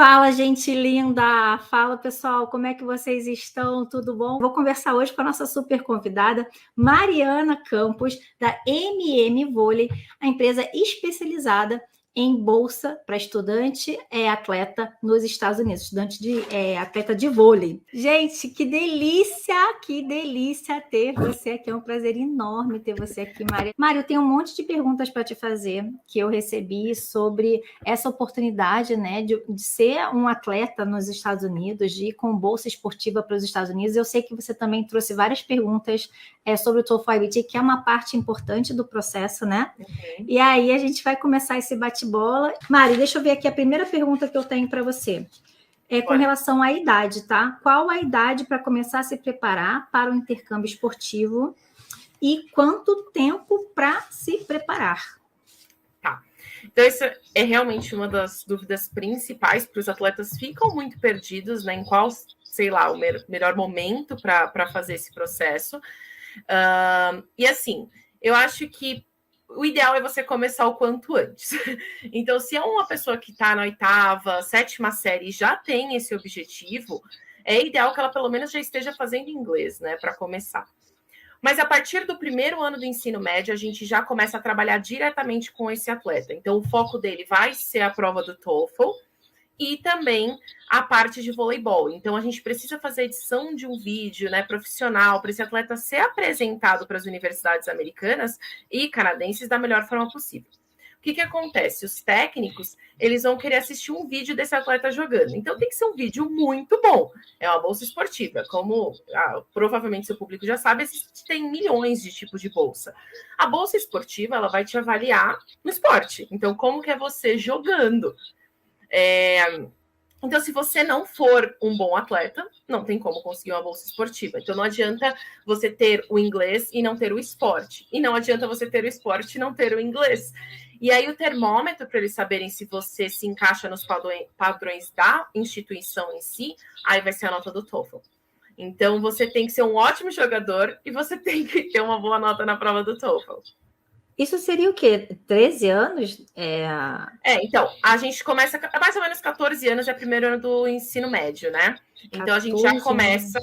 Fala, gente linda! Fala, pessoal, como é que vocês estão? Tudo bom? Vou conversar hoje com a nossa super convidada, Mariana Campos, da Vôlei, a empresa especializada em bolsa para estudante atleta nos Estados Unidos, atleta de vôlei. Gente, que delícia ter você aqui, é um prazer enorme ter você aqui, Mário. Mário, eu tenho um monte de perguntas para te fazer, que eu recebi sobre essa oportunidade, né, de ser um atleta nos Estados Unidos, de ir com bolsa esportiva para os Estados Unidos. Eu sei que você também trouxe várias perguntas sobre o TOEFL IBT, que é uma parte importante do processo, né? Uhum. E aí a gente vai começar esse bate-bola. Mari, deixa eu ver aqui a primeira pergunta que eu tenho para você. Com relação à idade, tá? Qual a idade para começar a se preparar para o intercâmbio esportivo e quanto tempo para se preparar? Tá. Então, isso é realmente uma das dúvidas principais, porque os atletas ficam muito perdidos, né? Em qual, sei lá, o melhor momento para fazer esse processo. E assim, eu acho que o ideal é você começar o quanto antes. Então, se é uma pessoa que está na 8ª, 7ª série e já tem esse objetivo, é ideal que ela pelo menos já esteja fazendo inglês, né, para começar. Mas a partir do primeiro ano do ensino médio, a gente já começa a trabalhar diretamente com esse atleta. Então, o foco dele vai ser a prova do TOEFL e também a parte de voleibol. Então, a gente precisa fazer a edição de um vídeo, né, profissional para esse atleta ser apresentado para as universidades americanas e canadenses da melhor forma possível. O que acontece? Os técnicos, eles vão querer assistir um vídeo desse atleta jogando. Então, tem que ser um vídeo muito bom. É uma bolsa esportiva. Como provavelmente seu público já sabe, tem milhões de tipos de bolsa. A bolsa esportiva, ela vai te avaliar no esporte. Então, como que é você jogando? Então, se você não for um bom atleta, não tem como conseguir uma bolsa esportiva. Então, não adianta você ter o inglês e não ter o esporte. E não adianta você ter o esporte e não ter o inglês. E aí, o termômetro, para eles saberem se você se encaixa nos padrões da instituição em si, aí vai ser a nota do TOEFL. Então, você tem que ser um ótimo jogador e você tem que ter uma boa nota na prova do TOEFL. Isso seria o quê? 13 anos? Então, a gente começa mais ou menos 14 anos, é o primeiro ano do ensino médio, né? Então, a gente já começa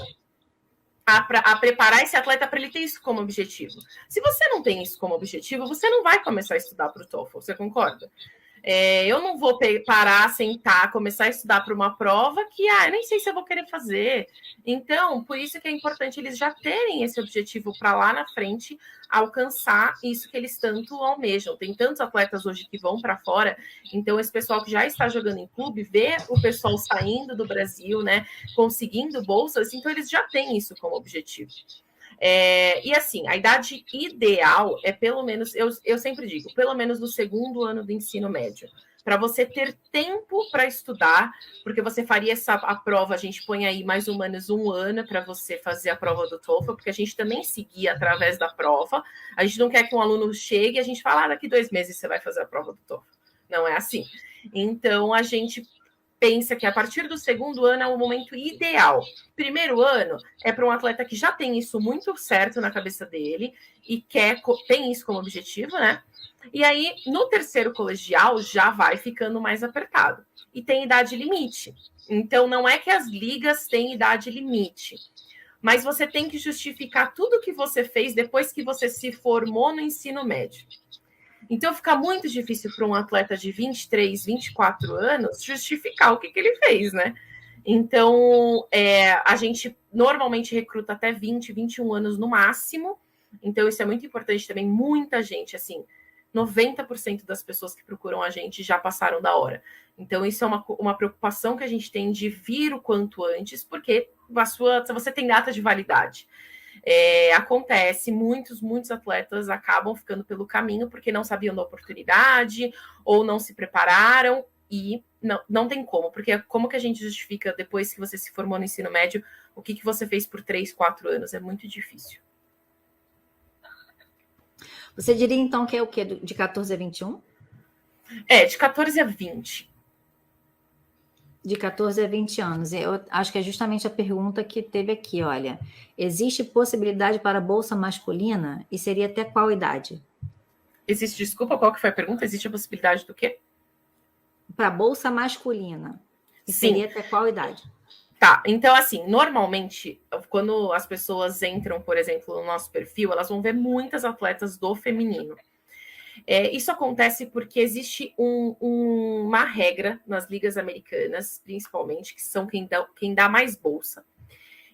a preparar esse atleta para ele ter isso como objetivo. Se você não tem isso como objetivo, você não vai começar a estudar para o TOEFL, você concorda? Eu não vou parar, sentar, começar a estudar para uma prova que eu nem sei se eu vou querer fazer. Então, por isso que é importante eles já terem esse objetivo para lá na frente alcançar isso que eles tanto almejam. Tem tantos atletas hoje que vão para fora, então esse pessoal que já está jogando em clube, vê o pessoal saindo do Brasil, né, conseguindo bolsas, então eles já têm isso como objetivo. E assim, a idade ideal é pelo menos, eu sempre digo, pelo menos no segundo ano do ensino médio, para você ter tempo para estudar, porque você faria a prova, a gente põe aí mais ou menos um ano para você fazer a prova do TOEFL, porque a gente também seguia através da prova. A gente não quer que um aluno chegue e a gente fala, daqui 2 meses você vai fazer a prova do TOEFL. Não é assim. Então, a gente pensa que a partir do segundo ano é o momento ideal. Primeiro ano é para um atleta que já tem isso muito certo na cabeça dele e tem isso como objetivo, né? E aí, no terceiro colegial, já vai ficando mais apertado. E tem idade limite. Então, não é que as ligas têm idade limite, mas você tem que justificar tudo que você fez depois que você se formou no ensino médio. Então, fica muito difícil para um atleta de 23, 24 anos justificar o que ele fez, né? Então, a gente normalmente recruta até 20, 21 anos no máximo. Então, isso é muito importante também. Muita gente, assim, 90% das pessoas que procuram a gente já passaram da hora. Então, isso é uma preocupação que a gente tem de vir o quanto antes, porque você tem data de validade. Acontece, muitos atletas acabam ficando pelo caminho porque não sabiam da oportunidade ou não se prepararam e não tem como, porque como que a gente justifica depois que você se formou no ensino médio o que você fez por 3, 4 anos? É muito difícil. Você diria então que é o quê? De 14 a 21? De 14 a 20. De 14 a 20 anos. Eu acho que é justamente a pergunta que teve aqui, olha. Existe possibilidade para bolsa masculina? E seria até qual idade? Desculpa, qual que foi a pergunta? Existe a possibilidade do quê? Para bolsa masculina. E seria até qual idade? Tá, então assim, normalmente, quando as pessoas entram, por exemplo, no nosso perfil, elas vão ver muitas atletas do feminino. Isso acontece porque existe uma regra nas ligas americanas, principalmente, que são quem dá mais bolsa.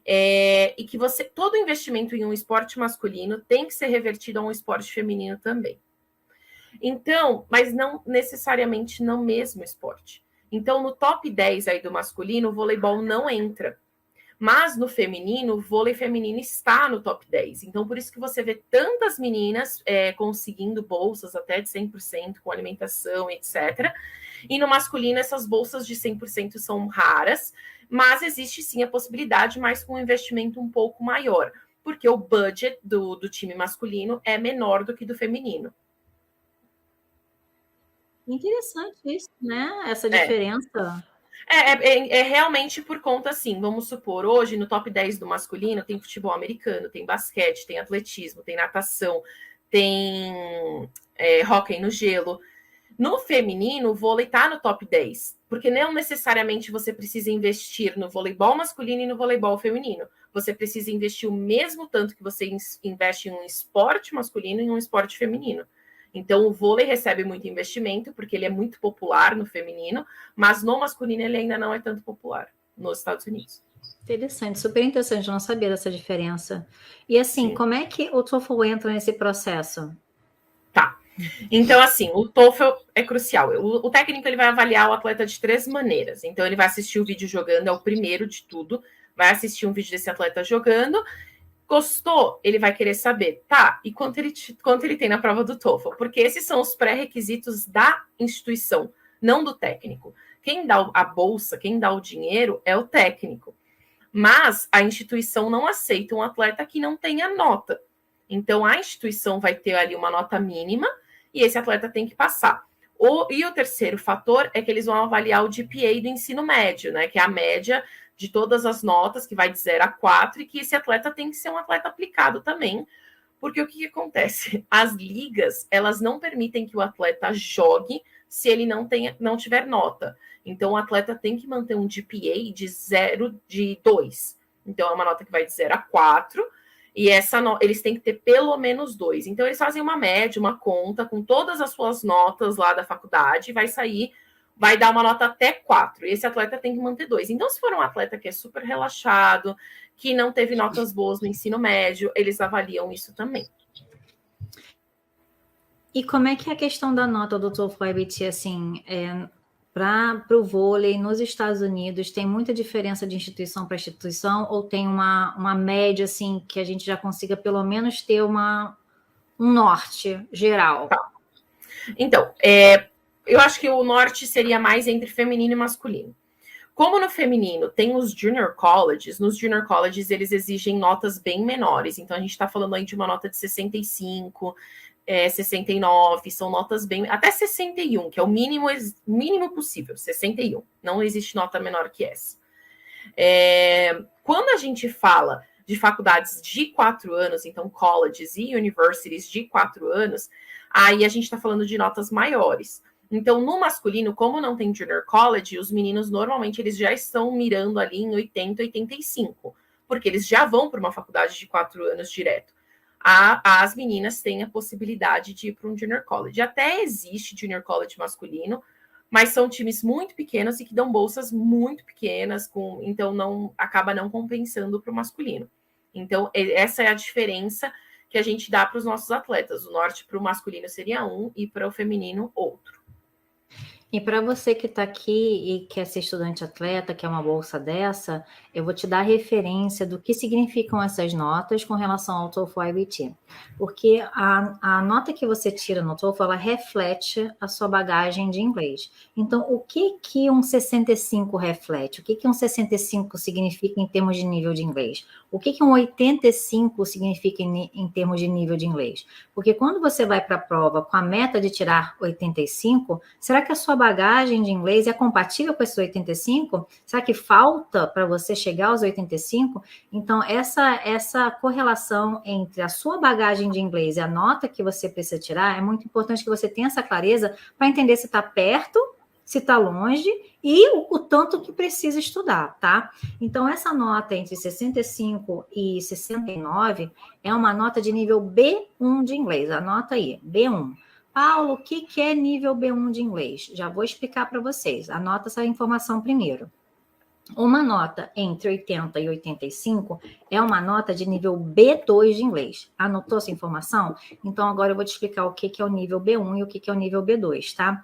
E que todo investimento em um esporte masculino tem que ser revertido a um esporte feminino também. Então, mas não necessariamente no mesmo esporte. Então, no top 10 aí do masculino, o voleibol não entra. Mas no feminino, o vôlei feminino está no top 10. Então, por isso que você vê tantas meninas conseguindo bolsas até de 100%, com alimentação, etc. E no masculino, essas bolsas de 100% são raras, mas existe sim a possibilidade, mas com um investimento um pouco maior, porque o budget do time masculino é menor do que do feminino. Interessante isso, né? Essa diferença. É realmente por conta, assim, vamos supor, hoje no top 10 do masculino tem futebol americano, tem basquete, tem atletismo, tem natação, tem hóquei no gelo. No feminino, o vôlei tá no top 10, porque não necessariamente você precisa investir no voleibol masculino e no voleibol feminino. Você precisa investir o mesmo tanto que você investe em um esporte masculino e em um esporte feminino. Então, o vôlei recebe muito investimento, porque ele é muito popular no feminino, mas no masculino ele ainda não é tanto popular nos Estados Unidos. Interessante, super interessante, eu não sabia dessa diferença. E assim, como é que o TOEFL entra nesse processo? Tá. Então, assim, o TOEFL é crucial. O técnico ele vai avaliar o atleta de 3 maneiras. Então, ele vai assistir o vídeo jogando, é o primeiro de tudo. Vai assistir um vídeo desse atleta jogando. Gostou? Ele vai querer saber, tá, e quanto ele tem na prova do TOEFL? Porque esses são os pré-requisitos da instituição, não do técnico. Quem dá a bolsa, quem dá o dinheiro é o técnico. Mas a instituição não aceita um atleta que não tenha nota. Então, a instituição vai ter ali uma nota mínima e esse atleta tem que passar. E o terceiro fator é que eles vão avaliar o GPA do ensino médio, né, que é a média de todas as notas, que vai de 0 a 4, e que esse atleta tem que ser um atleta aplicado também, porque o que acontece? As ligas, elas não permitem que o atleta jogue se ele não tiver nota. Então, o atleta tem que manter um GPA de 2. Então, é uma nota que vai de 0 a 4, e eles têm que ter pelo menos 2. Então, eles fazem uma média, uma conta, com todas as suas notas lá da faculdade, vai dar uma nota até 4. E esse atleta tem que manter 2. Então, se for um atleta que é super relaxado, que não teve notas boas no ensino médio, eles avaliam isso também. E como é que é a questão da nota do TOEFL IBT, assim, para o vôlei nos Estados Unidos, tem muita diferença de instituição para instituição, ou tem uma média, assim, que a gente já consiga pelo menos ter um norte geral? Tá. Então, eu acho que o norte seria mais entre feminino e masculino. Como no feminino tem os junior colleges, nos junior colleges eles exigem notas bem menores. Então, a gente está falando aí de uma nota de 65, 69, são notas bem... Até 61, que é o mínimo possível, 61. Não existe nota menor que essa. Quando a gente fala de faculdades de 4 anos, então colleges e universities de 4 anos, aí a gente está falando de notas maiores. Então, no masculino, como não tem junior college, os meninos normalmente eles já estão mirando ali em 80, 85, porque eles já vão para uma faculdade de 4 anos direto. As meninas têm a possibilidade de ir para um junior college. Até existe junior college masculino, mas são times muito pequenos e que dão bolsas muito pequenas, então acaba não compensando para o masculino. Então, essa é a diferença que a gente dá para os nossos atletas. O norte para o masculino seria um e para o feminino outro. E para você que está aqui e quer ser estudante atleta, quer uma bolsa dessa, eu vou te dar referência do que significam essas notas com relação ao TOEFL IBT. Porque a nota que você tira no TOEFL, ela reflete a sua bagagem de inglês. Então, o que um 65 reflete? O que um 65 significa em termos de nível de inglês? O que um 85 significa em termos de nível de inglês? Porque quando você vai para a prova com a meta de tirar 85, será que a sua bagagem de inglês é compatível com esse 85? Será que falta para você chegar aos 85? Então, essa correlação entre a sua bagagem de inglês e a nota que você precisa tirar, é muito importante que você tenha essa clareza para entender se está perto se está longe e o tanto que precisa estudar, tá? Então, essa nota entre 65 e 69 é uma nota de nível B1 de inglês. Anota aí, B1. Paulo, o que é nível B1 de inglês? Já vou explicar para vocês. Anota essa informação primeiro. Uma nota entre 80 e 85 é uma nota de nível B2 de inglês. Anotou essa informação? Então, agora eu vou te explicar o que é o nível B1 e o que é o nível B2, tá?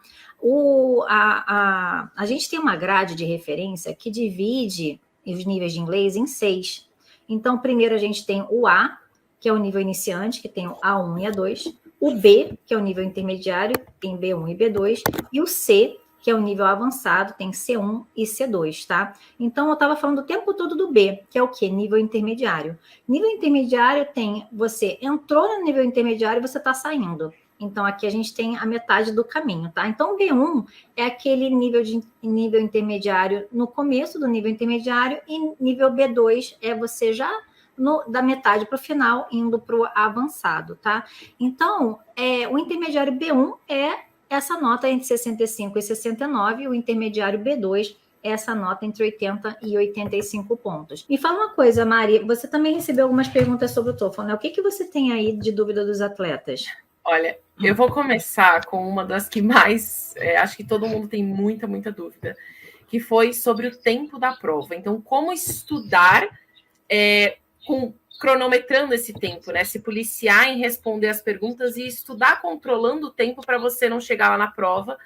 A gente tem uma grade de referência que divide os níveis de inglês em 6. Então, primeiro a gente tem o A, que é o nível iniciante, que tem o A1 e A2. O B, que é o nível intermediário, tem B1 e B2. E o C, que é o nível avançado, tem C1 e C2, tá? Então, eu estava falando o tempo todo do B, que é o quê? Nível intermediário. Nível intermediário tem, você entrou no nível intermediário e você está saindo. Então, aqui a gente tem a metade do caminho, tá? Então, B1 é aquele nível intermediário no começo do nível intermediário e nível B2 é você já da metade para o final, indo para o avançado, tá? Então, o intermediário B1 é essa nota entre 65 e 69, o intermediário B2 é essa nota entre 80 e 85 pontos. Me fala uma coisa, Mari, você também recebeu algumas perguntas sobre o TOEFL, né? O que você tem aí de dúvida dos atletas? Olha, eu vou começar com uma das que mais, acho que todo mundo tem muita dúvida, que foi sobre o tempo da prova. Então, como estudar cronometrando esse tempo, né? Se policiar em responder as perguntas e estudar controlando o tempo para você não chegar lá na prova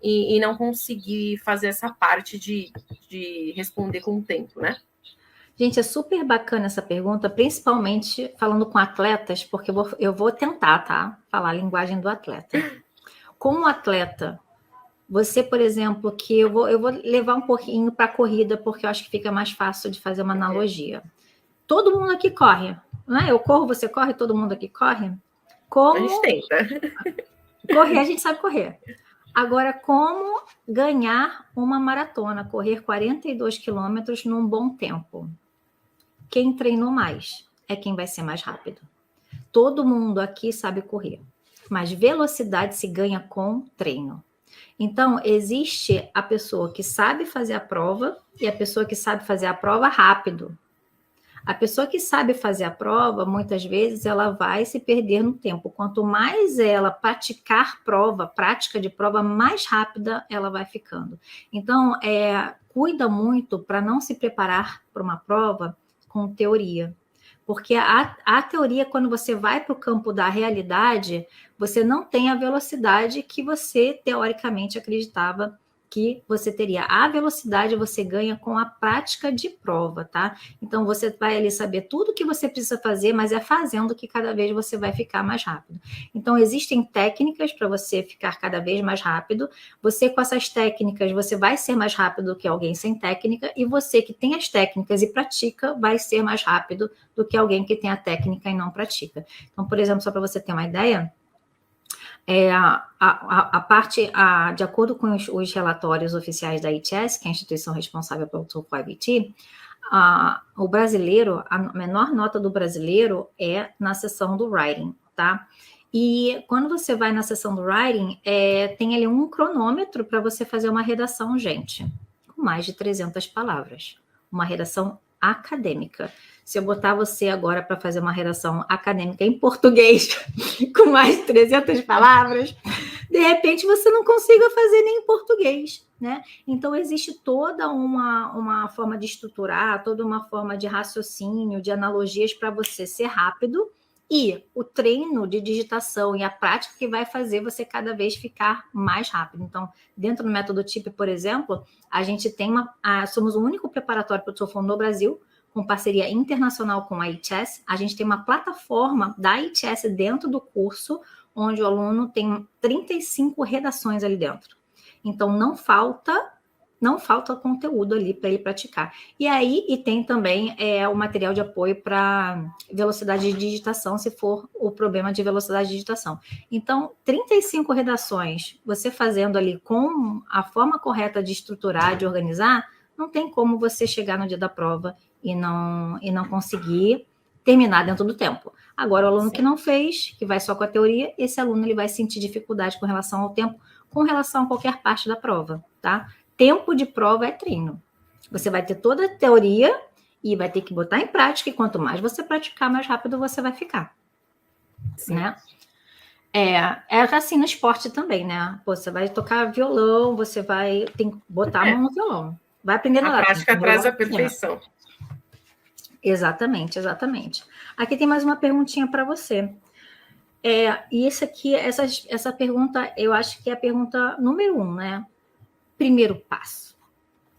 e não conseguir fazer essa parte de responder com o tempo, né? Gente, é super bacana essa pergunta, principalmente falando com atletas, porque eu vou tentar, tá? Falar a linguagem do atleta. Como atleta, você, por exemplo, que eu vou levar um pouquinho para a corrida, porque eu acho que fica mais fácil de fazer uma analogia. Todo mundo aqui corre, né? Eu corro, você corre, todo mundo aqui corre. A gente tenta. Correr, a gente sabe correr. Agora, como ganhar uma maratona, correr 42 quilômetros num bom tempo? Quem treinou mais é quem vai ser mais rápido. Todo mundo aqui sabe correr, mas velocidade se ganha com treino. Então, existe a pessoa que sabe fazer a prova e a pessoa que sabe fazer a prova rápido. A pessoa que sabe fazer a prova, muitas vezes, ela vai se perder no tempo. Quanto mais ela praticar prática de prova, mais rápida ela vai ficando. Então, cuida muito para não se preparar para uma prova com teoria. Porque a teoria, quando você vai para o campo da realidade, você não tem a velocidade que você, teoricamente, acreditava que você teria. A velocidade você ganha com a prática de prova, tá? Então, você vai ali saber tudo que você precisa fazer, mas é fazendo que cada vez você vai ficar mais rápido. Então, existem técnicas para você ficar cada vez mais rápido. Você, com essas técnicas, você vai ser mais rápido do que alguém sem técnica, e você que tem as técnicas e pratica, vai ser mais rápido do que alguém que tem a técnica e não pratica. Então, por exemplo, só para você ter uma ideia, de acordo com os relatórios oficiais da ITS, que é a instituição responsável pelo TOEFL IBT, o brasileiro, a menor nota do brasileiro é na seção do writing, tá? E quando você vai na seção do writing, tem ali um cronômetro para você fazer uma redação, gente, com mais de 300 palavras. Uma redação acadêmica. Se eu botar você agora para fazer uma redação acadêmica em português com mais de 300 palavras, de repente você não consiga fazer nem em português, né? Então, existe toda uma forma de estruturar, toda uma forma de raciocínio, de analogias para você ser rápido, e o treino de digitação e a prática que vai fazer você cada vez ficar mais rápido. Então, dentro do método TIP, por exemplo, a gente tem somos o único preparatório para o TOEFL no Brasil, com parceria internacional com a ITS. A gente tem uma plataforma da ITS dentro do curso, onde o aluno tem 35 redações ali dentro. Então, não falta conteúdo ali para ele praticar. E tem também o material de apoio para velocidade de digitação, se for o problema de velocidade de digitação. Então, 35 redações, você fazendo ali com a forma correta de estruturar, de organizar, não tem como você chegar no dia da prova e não conseguir terminar dentro do tempo. Agora, o aluno que não fez, que vai só com a teoria, esse aluno ele vai sentir dificuldade com relação ao tempo, com relação a qualquer parte da prova. tá? Tempo de prova é treino. Você vai ter toda a teoria e vai ter que botar em prática, e quanto mais você praticar, mais rápido você vai ficar. Sim. Né? É assim no esporte também, né? Pô, você vai tocar violão, você tem que botar a mão no violão. Vai aprender a prática traz a perfeição. Exatamente. Aqui tem mais uma perguntinha para você. E essa pergunta, eu acho que é a pergunta número 1, né? Primeiro passo.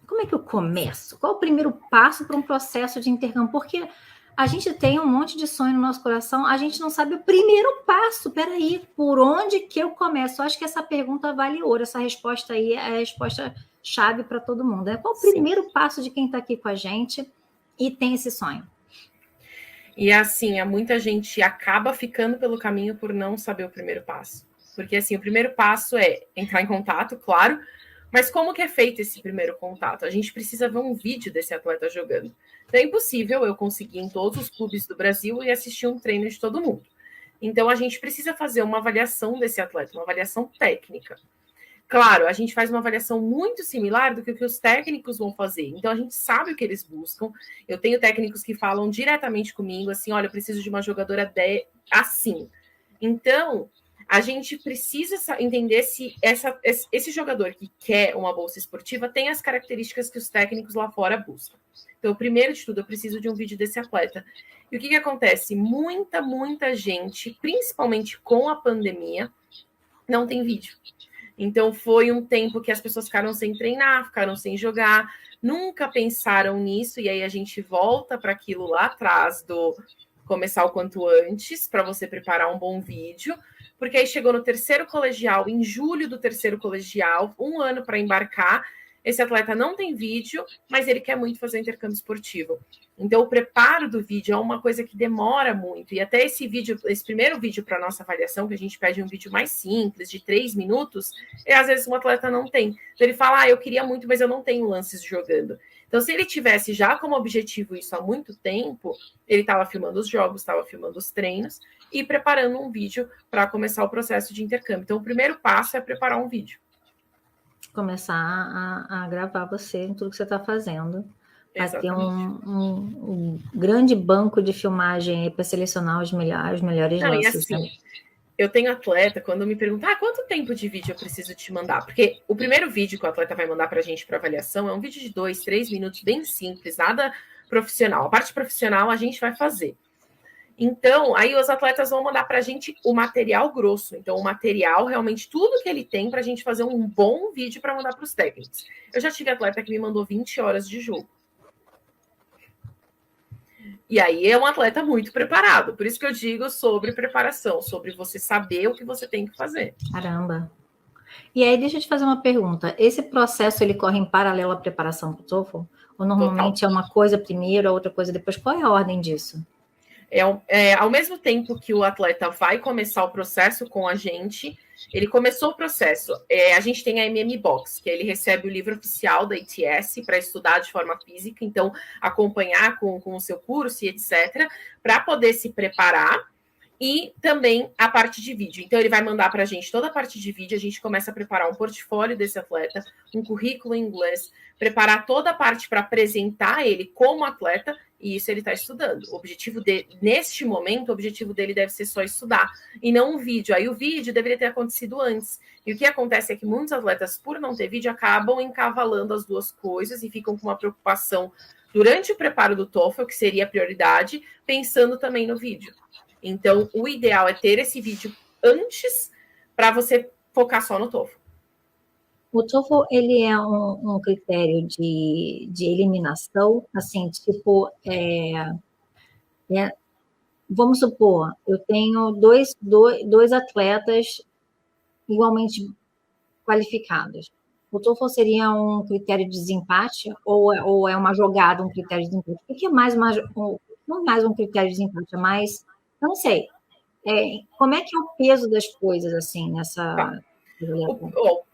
Como é que eu começo? Qual é o primeiro passo para um processo de intercâmbio? Porque a gente tem um monte de sonho no nosso coração, a gente não sabe o primeiro passo. Peraí, por onde que eu começo? Eu acho que essa pergunta vale ouro. Essa resposta aí é a resposta chave para todo mundo. Né? Qual o primeiro passo de quem está aqui com a gente e tem esse sonho? E assim, muita gente acaba ficando pelo caminho por não saber o primeiro passo. Porque assim, o primeiro passo é entrar em contato, claro, mas como que é feito esse primeiro contato? A gente precisa ver um vídeo desse atleta jogando. Então é impossível eu conseguir em todos os clubes do Brasil e assistir um treino de todo mundo. Então a gente precisa fazer uma avaliação desse atleta, uma avaliação técnica. Claro, a gente faz uma avaliação muito similar do que os técnicos vão fazer. Então, a gente sabe o que eles buscam. Eu tenho técnicos que falam diretamente comigo, assim, olha, eu preciso de uma jogadora assim. Então, a gente precisa entender se esse jogador que quer uma bolsa esportiva tem as características que os técnicos lá fora buscam. Então, primeiro de tudo, eu preciso de um vídeo desse atleta. E o que acontece? Muita gente, principalmente com a pandemia, não tem vídeo. Então, foi um tempo que as pessoas ficaram sem treinar, ficaram sem jogar, nunca pensaram nisso, e aí a gente volta para aquilo lá atrás do começar o quanto antes, para você preparar um bom vídeo, porque aí chegou no terceiro colegial, em julho do terceiro colegial, 1 ano para embarcar, esse atleta não tem vídeo, mas ele quer muito fazer intercâmbio esportivo. Então, o preparo do vídeo é uma coisa que demora muito. E até esse primeiro vídeo para a nossa avaliação, que a gente pede um vídeo mais simples, de 3 minutos, às vezes um atleta não tem. Então, ele fala, eu queria muito, mas eu não tenho lances jogando. Então, se ele tivesse já como objetivo isso há muito tempo, ele estava filmando os jogos, estava filmando os treinos e preparando um vídeo para começar o processo de intercâmbio. Então, o primeiro passo é preparar um vídeo. Começar a gravar você em tudo que você está fazendo. Vai ter um grande banco de filmagem para selecionar os melhores lances. E assim, eu tenho atleta, quando me perguntam, quanto tempo de vídeo eu preciso te mandar? Porque o primeiro vídeo que o atleta vai mandar para a gente para avaliação é um vídeo de 2, 3 minutos, bem simples, nada profissional. A parte profissional a gente vai fazer. Então, aí os atletas vão mandar para a gente o material grosso. Então, o material, realmente, tudo que ele tem para a gente fazer um bom vídeo para mandar para os técnicos. Eu já tive atleta que me mandou 20 horas de jogo. E aí é um atleta muito preparado. Por isso que eu digo sobre preparação, sobre você saber o que você tem que fazer. Caramba. E aí, deixa eu te fazer uma pergunta. Esse processo, ele corre em paralelo à preparação para o TOEFL? Ou normalmente é uma coisa primeiro, a outra coisa depois? Qual é a ordem disso? Ao mesmo tempo que o atleta vai começar o processo com a gente, ele começou o processo. A gente tem a MM Box, que ele recebe o livro oficial da ITS para estudar de forma física, então acompanhar com o seu curso e etc., para poder se preparar. E também a parte de vídeo. Então, ele vai mandar para a gente toda a parte de vídeo. A gente começa a preparar um portfólio desse atleta, um currículo em inglês, preparar toda a parte para apresentar ele como atleta, e isso ele está estudando. O objetivo dele, neste momento, o objetivo dele deve ser só estudar, e não um vídeo. Aí o vídeo deveria ter acontecido antes. E o que acontece é que muitos atletas, por não ter vídeo, acabam encavalando as duas coisas e ficam com uma preocupação durante o preparo do TOEFL, que seria a prioridade, pensando também no vídeo. Então, o ideal é ter esse vídeo antes para você focar só no TOEFL. O TOEFL, ele é um critério de eliminação, assim, tipo, vamos supor, eu tenho dois atletas igualmente qualificados. O TOEFL seria um critério de desempate ou é uma jogada, um critério de desempate? O que é mais não mais um critério de desempate, é mais... Eu não sei. Como é que é o peso das coisas, assim, nessa...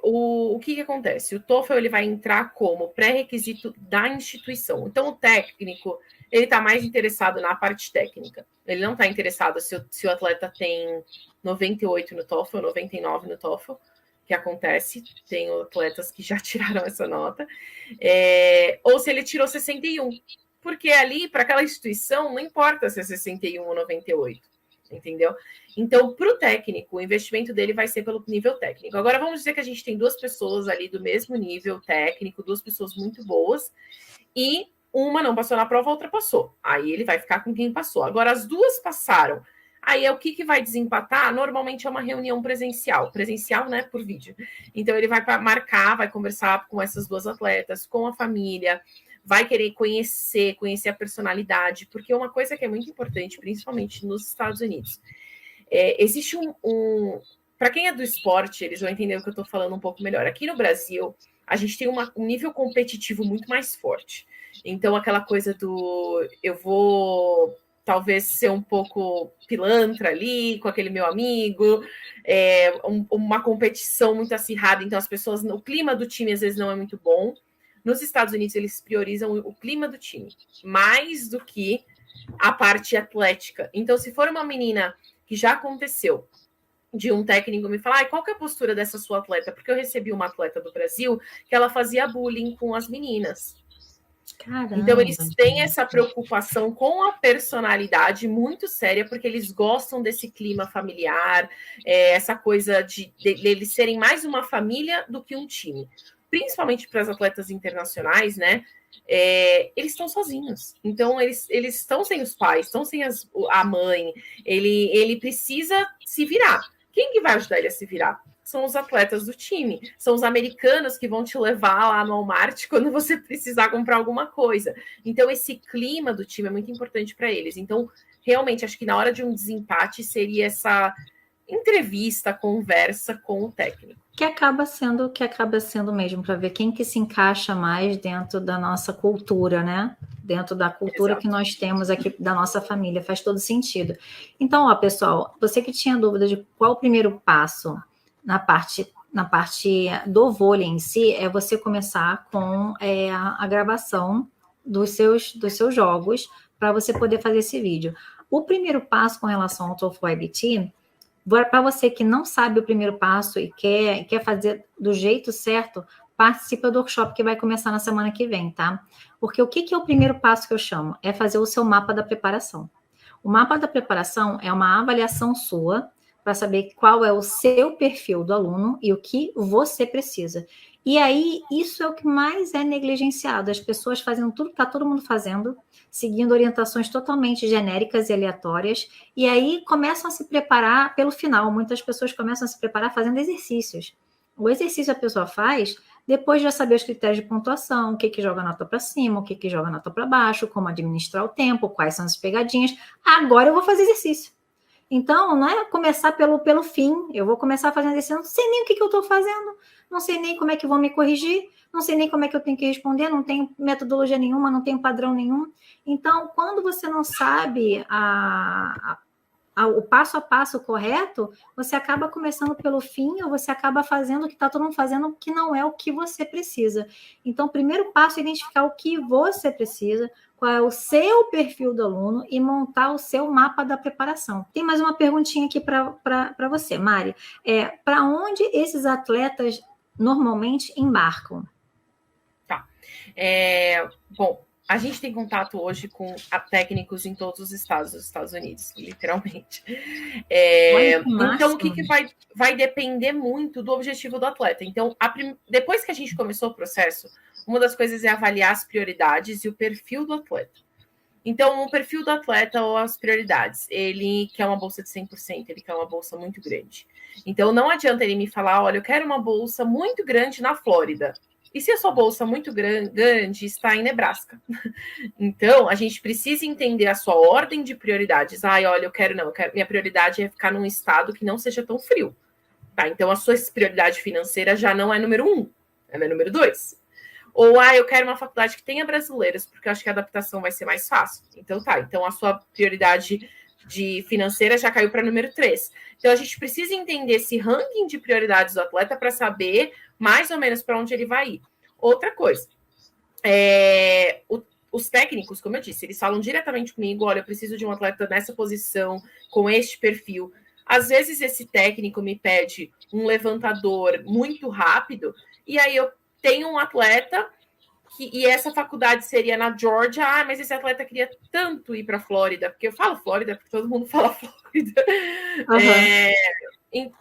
O que acontece? O TOEFL ele vai entrar como pré-requisito da instituição. Então, o técnico ele está mais interessado na parte técnica. Ele não está interessado se o atleta tem 98 no TOEFL, 99 no TOEFL. que acontece, tem atletas que já tiraram essa nota, ou se ele tirou 61, porque ali, para aquela instituição, não importa se é 61 ou 98, entendeu? Então, para o técnico, o investimento dele vai ser pelo nível técnico. Agora, vamos dizer que a gente tem 2 pessoas ali do mesmo nível técnico, 2 pessoas muito boas, e uma não passou na prova, a outra passou. Aí ele vai ficar com quem passou. Agora, as 2 passaram. Aí o que vai desempatar? Normalmente é uma reunião presencial, né, por vídeo. Então ele vai marcar, vai conversar com essas 2 atletas, com a família, vai querer conhecer a personalidade, porque uma coisa que é muito importante, principalmente nos Estados Unidos, existe para quem é do esporte, eles vão entender o que eu estou falando um pouco melhor. Aqui no Brasil, a gente tem um nível competitivo muito mais forte. Então aquela coisa do eu vou talvez ser um pouco pilantra ali com aquele meu amigo, uma competição muito acirrada, então as pessoas, o clima do time às vezes não é muito bom. Nos Estados Unidos eles priorizam o clima do time, mais do que a parte atlética. Então se for uma menina que já aconteceu, de um técnico me falar, qual que é a postura dessa sua atleta? Porque eu recebi uma atleta do Brasil que ela fazia bullying com as meninas. Caramba. Então, eles têm essa preocupação com a personalidade muito séria, porque eles gostam desse clima familiar, essa coisa de eles serem mais uma família do que um time. Principalmente para as atletas internacionais, né? Eles estão sozinhos. Então, eles estão sem os pais, estão sem a mãe. Ele precisa se virar. Quem que vai ajudar ele a se virar? São os atletas do time, são os americanos que vão te levar lá no Walmart quando você precisar comprar alguma coisa. Então, esse clima do time é muito importante para eles. Então, realmente, acho que na hora de um desempate seria essa entrevista, conversa com o técnico. Que acaba sendo mesmo, para ver quem que se encaixa mais dentro da nossa cultura, né? Dentro da cultura que nós temos aqui da nossa família, faz todo sentido. Então, ó, pessoal, você que tinha dúvida de qual o primeiro passo na parte do vôlei em si, é você começar com a gravação dos seus jogos para você poder fazer esse vídeo. O primeiro passo com relação ao TOEFL IBT, para você que não sabe o primeiro passo e quer fazer do jeito certo, participa do workshop que vai começar na semana que vem, tá? Porque o que é o primeiro passo que eu chamo? É fazer o seu mapa da preparação. O mapa da preparação é uma avaliação sua para saber qual é o seu perfil do aluno e o que você precisa. E aí, isso é o que mais é negligenciado. As pessoas fazendo tudo que está todo mundo fazendo, seguindo orientações totalmente genéricas e aleatórias, e aí começam a se preparar pelo final. Muitas pessoas começam a se preparar fazendo exercícios. O exercício a pessoa faz depois de já saber os critérios de pontuação, o que joga nota para cima, o que joga nota para baixo, como administrar o tempo, quais são as pegadinhas. Agora eu vou fazer exercício. Então, não é começar pelo fim. Eu vou começar fazendo exercício, não sei nem o que eu estou fazendo, não sei nem como é que vão me corrigir, não sei nem como é que eu tenho que responder, não tenho metodologia nenhuma, não tenho padrão nenhum. Então, quando você não sabe o passo a passo correto, você acaba começando pelo fim ou você acaba fazendo o que está todo mundo fazendo, que não é o que você precisa. Então, o primeiro passo é identificar o que você precisa, qual é o seu perfil do aluno e montar o seu mapa da preparação. Tem mais uma perguntinha aqui para você, Mari. Para onde esses atletas normalmente embarcam? Tá. Bom, a gente tem contato hoje com técnicos em todos os estados dos Estados Unidos, literalmente. Então, o que vai depender muito do objetivo do atleta. Então, depois que a gente começou o processo, uma das coisas é avaliar as prioridades e o perfil do atleta. Então, o perfil do atleta ou as prioridades. Ele quer uma bolsa de 100%, ele quer uma bolsa muito grande. Então, não adianta ele me falar, olha, eu quero uma bolsa muito grande na Flórida. E se a sua bolsa muito grande está em Nebraska? Então, a gente precisa entender a sua ordem de prioridades. Olha, minha prioridade é ficar num estado que não seja tão frio. Tá? Então, a sua prioridade financeira já não é número 1, ela é número 2. Ou, eu quero uma faculdade que tenha brasileiras, porque eu acho que a adaptação vai ser mais fácil. Então, tá. Então, a sua prioridade de financeira já caiu para número 3. Então, a gente precisa entender esse ranking de prioridades do atleta para saber mais ou menos para onde ele vai ir. Outra coisa, os técnicos, como eu disse, eles falam diretamente comigo, olha, eu preciso de um atleta nessa posição, com este perfil. Às vezes esse técnico me pede um levantador muito rápido, e aí eu tenho um atleta e essa faculdade seria na Georgia. Mas esse atleta queria tanto ir para a Flórida, porque eu falo Flórida, porque todo mundo fala Flórida.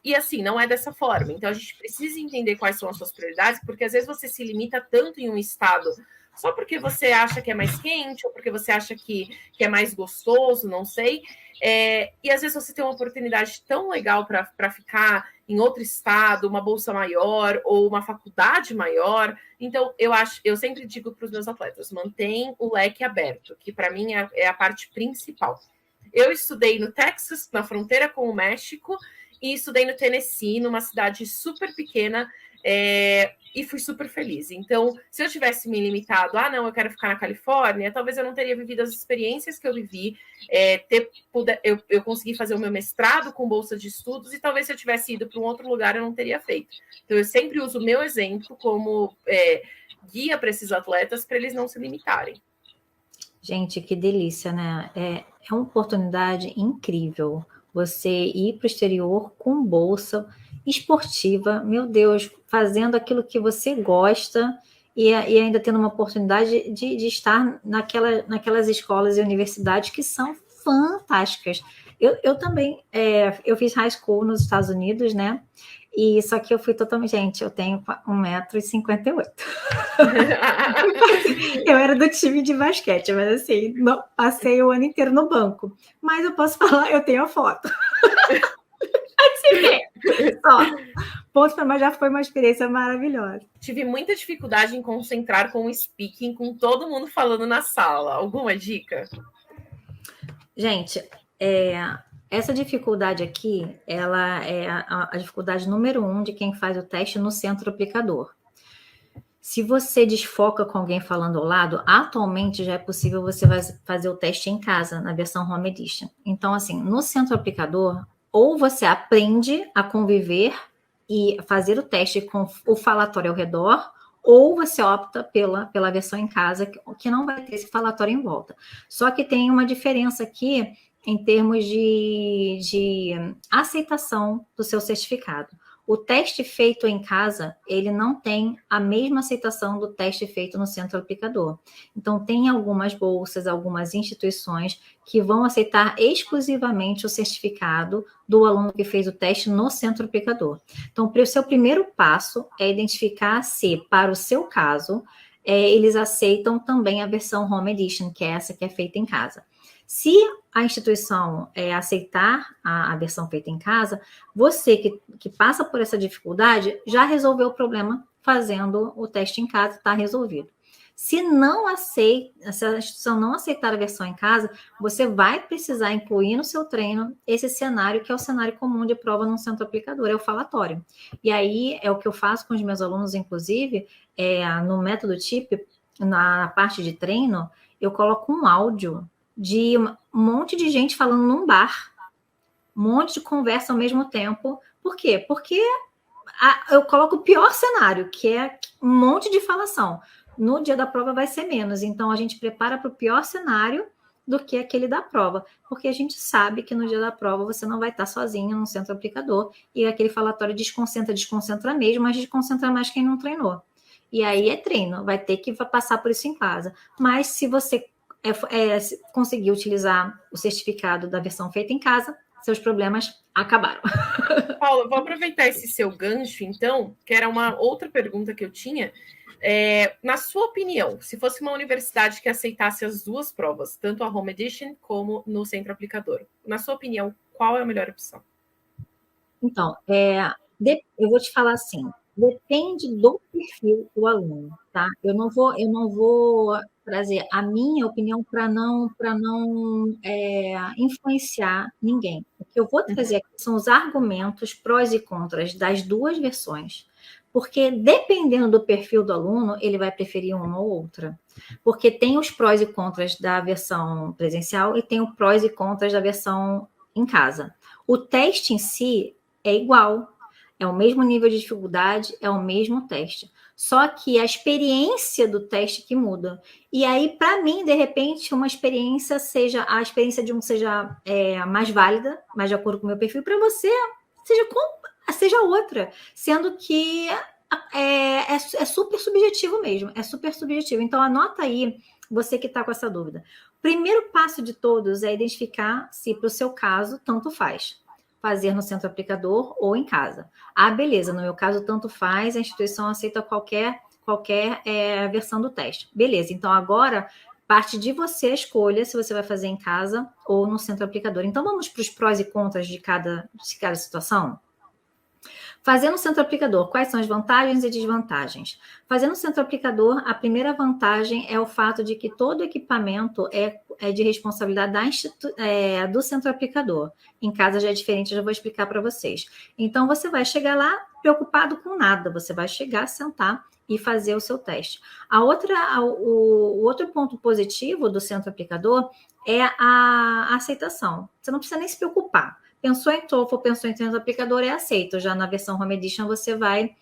E assim, não é dessa forma. Então a gente precisa entender quais são as suas prioridades, porque às vezes você se limita tanto em um estado só porque você acha que é mais quente, ou porque você acha que é mais gostoso, não sei. E às vezes você tem uma oportunidade tão legal para ficar em outro estado, uma bolsa maior ou uma faculdade maior. Então, eu sempre digo para os meus atletas, mantém o leque aberto, que para mim é a parte principal. Eu estudei no Texas, na fronteira com o México, e estudei no Tennessee, numa cidade super pequena, e fui super feliz. Então, se eu tivesse me limitado, não, eu quero ficar na Califórnia, talvez eu não teria vivido as experiências que eu vivi, eu consegui fazer o meu mestrado com bolsa de estudos, e talvez se eu tivesse ido para um outro lugar, eu não teria feito. Então, eu sempre uso o meu exemplo como guia para esses atletas, para eles não se limitarem. Gente, que delícia, né? É uma oportunidade incrível você ir para o exterior com bolsa esportiva, meu Deus, fazendo aquilo que você gosta e ainda tendo uma oportunidade de estar naquelas escolas e universidades que são fantásticas. Eu também, eu fiz high school nos Estados Unidos, né? E só que eu fui totalmente... Gente, eu tenho 1,58 m. Eu era do time de basquete, mas assim, não, passei o ano inteiro no banco. Mas eu posso falar, eu tenho a foto. Só. Ponto, mas já foi uma experiência maravilhosa. Tive muita dificuldade em concentrar com o speaking, com todo mundo falando na sala. Alguma dica? Gente, essa dificuldade aqui, ela é a dificuldade número 1 de quem faz o teste no centro aplicador. Se você desfoca com alguém falando ao lado, atualmente já é possível você fazer o teste em casa, na versão Home Edition. Então, assim, no centro aplicador, ou você aprende a conviver e fazer o teste com o falatório ao redor, ou você opta pela versão em casa, que não vai ter esse falatório em volta. Só que tem uma diferença aqui em termos de aceitação do seu certificado. O teste feito em casa, ele não tem a mesma aceitação do teste feito no centro aplicador. Então, tem algumas bolsas, algumas instituições que vão aceitar exclusivamente o certificado do aluno que fez o teste no centro aplicador. Então, o seu primeiro passo é identificar se, para o seu caso, eles aceitam também a versão Home Edition, que é essa que é feita em casa. Se a instituição aceitar a versão feita em casa, você que passa por essa dificuldade já resolveu o problema fazendo o teste em casa, está resolvido. Se a instituição não aceitar a versão em casa, você vai precisar incluir no seu treino esse cenário, que é o cenário comum de prova no centro aplicador, é o falatório. E aí é o que eu faço com os meus alunos, inclusive, no método TIP, na parte de treino, eu coloco um áudio de um monte de gente falando num bar, um monte de conversa ao mesmo tempo. Por quê? Porque eu coloco o pior cenário, que é um monte de falação. No dia da prova vai ser menos, então a gente prepara para o pior cenário do que aquele da prova, porque a gente sabe que no dia da prova você não vai estar sozinho no centro aplicador e aquele falatório desconcentra mesmo, mas desconcentra mais quem não treinou. E aí é treino, vai ter que passar por isso em casa. Mas se você conseguir utilizar o certificado da versão feita em casa, seus problemas acabaram. Paula, vou aproveitar esse seu gancho, então, que era uma outra pergunta que eu tinha. Na sua opinião, se fosse uma universidade que aceitasse as duas provas, tanto a Home Edition como no centro aplicador, na sua opinião, qual é a melhor opção? Então, eu vou te falar assim, depende do perfil do aluno, tá? Eu não vou trazer a minha opinião para não influenciar ninguém. O que eu vou trazer aqui são os argumentos prós e contras das duas versões. Porque dependendo do perfil do aluno, ele vai preferir uma ou outra. Porque tem os prós e contras da versão presencial e tem os prós e contras da versão em casa. O teste em si é igual, é o mesmo nível de dificuldade, é o mesmo teste. Só que a experiência do teste que muda. E aí, para mim, de repente, uma experiência seja a experiência de um seja mais válida, mais de acordo com o meu perfil, para você seja outra, sendo que é super subjetivo mesmo, é super subjetivo. Então, anota aí, você que está com essa dúvida. Primeiro passo de todos é identificar se, para o seu caso, tanto faz. Fazer no centro aplicador ou em casa. Ah, beleza, no meu caso, tanto faz, a instituição aceita qualquer versão do teste. Beleza, então agora parte de você a escolha se você vai fazer em casa ou no centro aplicador. Então, vamos para os prós e contras de cada situação? Fazendo o centro aplicador, quais são as vantagens e desvantagens? Fazendo o centro aplicador, a primeira vantagem é o fato de que todo equipamento é de responsabilidade do centro aplicador. Em casa já é diferente, eu já vou explicar para vocês. Então, você vai chegar lá preocupado com nada, você vai chegar, sentar e fazer o seu teste. O outro ponto positivo do centro aplicador é a aceitação. Você não precisa nem se preocupar. Pensou em TOEFL, pensou em centro aplicador, é aceito. Já na versão Home Edition, você vai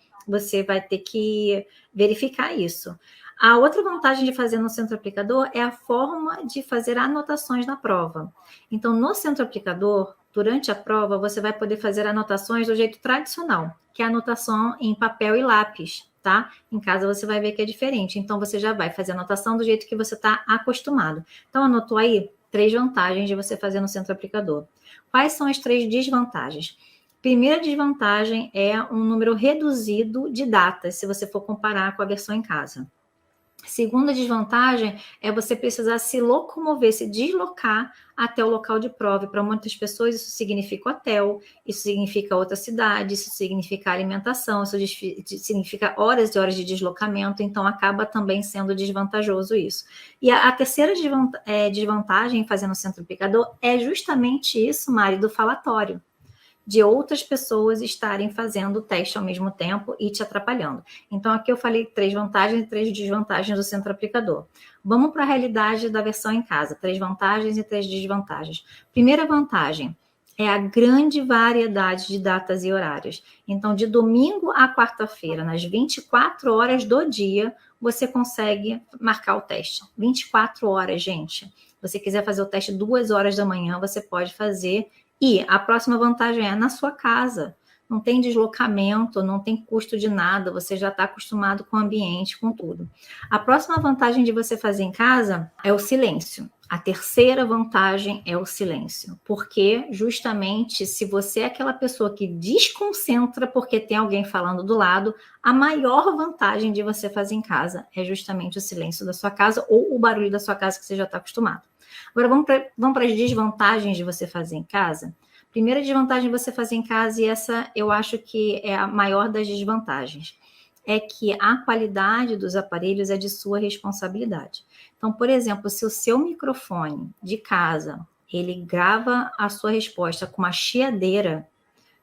ter que verificar isso. A outra vantagem de fazer no centro aplicador é a forma de fazer anotações na prova. Então, no centro aplicador, durante a prova, você vai poder fazer anotações do jeito tradicional, que é a anotação em papel e lápis, tá? Em casa você vai ver que é diferente. Então, você já vai fazer a anotação do jeito que você está acostumado. Então, anotou aí 3 vantagens de você fazer no centro aplicador. Quais são as 3 desvantagens? Primeira desvantagem é um número reduzido de datas, se você for comparar com a versão em casa. Segunda desvantagem é você precisar se locomover, se deslocar até o local de prova. Para muitas pessoas isso significa hotel, isso significa outra cidade, isso significa alimentação, isso significa horas e horas de deslocamento, então acaba também sendo desvantajoso isso. E a terceira desvantagem em fazer no centro aplicador é justamente isso, Mari, do falatório. De outras pessoas estarem fazendo o teste ao mesmo tempo e te atrapalhando. Então, aqui eu falei 3 vantagens e 3 desvantagens do centro aplicador. Vamos para a realidade da versão em casa. 3 vantagens e 3 desvantagens. Primeira vantagem é a grande variedade de datas e horários. Então, de domingo a quarta-feira, nas 24 horas do dia, você consegue marcar o teste. 24 horas, gente. Se você quiser fazer o teste 2 horas da manhã, você pode fazer. E a próxima vantagem é na sua casa. Não tem deslocamento, não tem custo de nada, você já está acostumado com o ambiente, com tudo. A próxima vantagem de você fazer em casa é o silêncio. A terceira vantagem é o silêncio. Porque, justamente, se você é aquela pessoa que desconcentra porque tem alguém falando do lado, a maior vantagem de você fazer em casa é justamente o silêncio da sua casa ou o barulho da sua casa que você já está acostumado. Agora, vamos para as desvantagens de você fazer em casa. Primeira desvantagem de você fazer em casa, e essa eu acho que é a maior das desvantagens, é que a qualidade dos aparelhos é de sua responsabilidade. Então, por exemplo, se o seu microfone de casa, ele grava a sua resposta com uma chiadeira,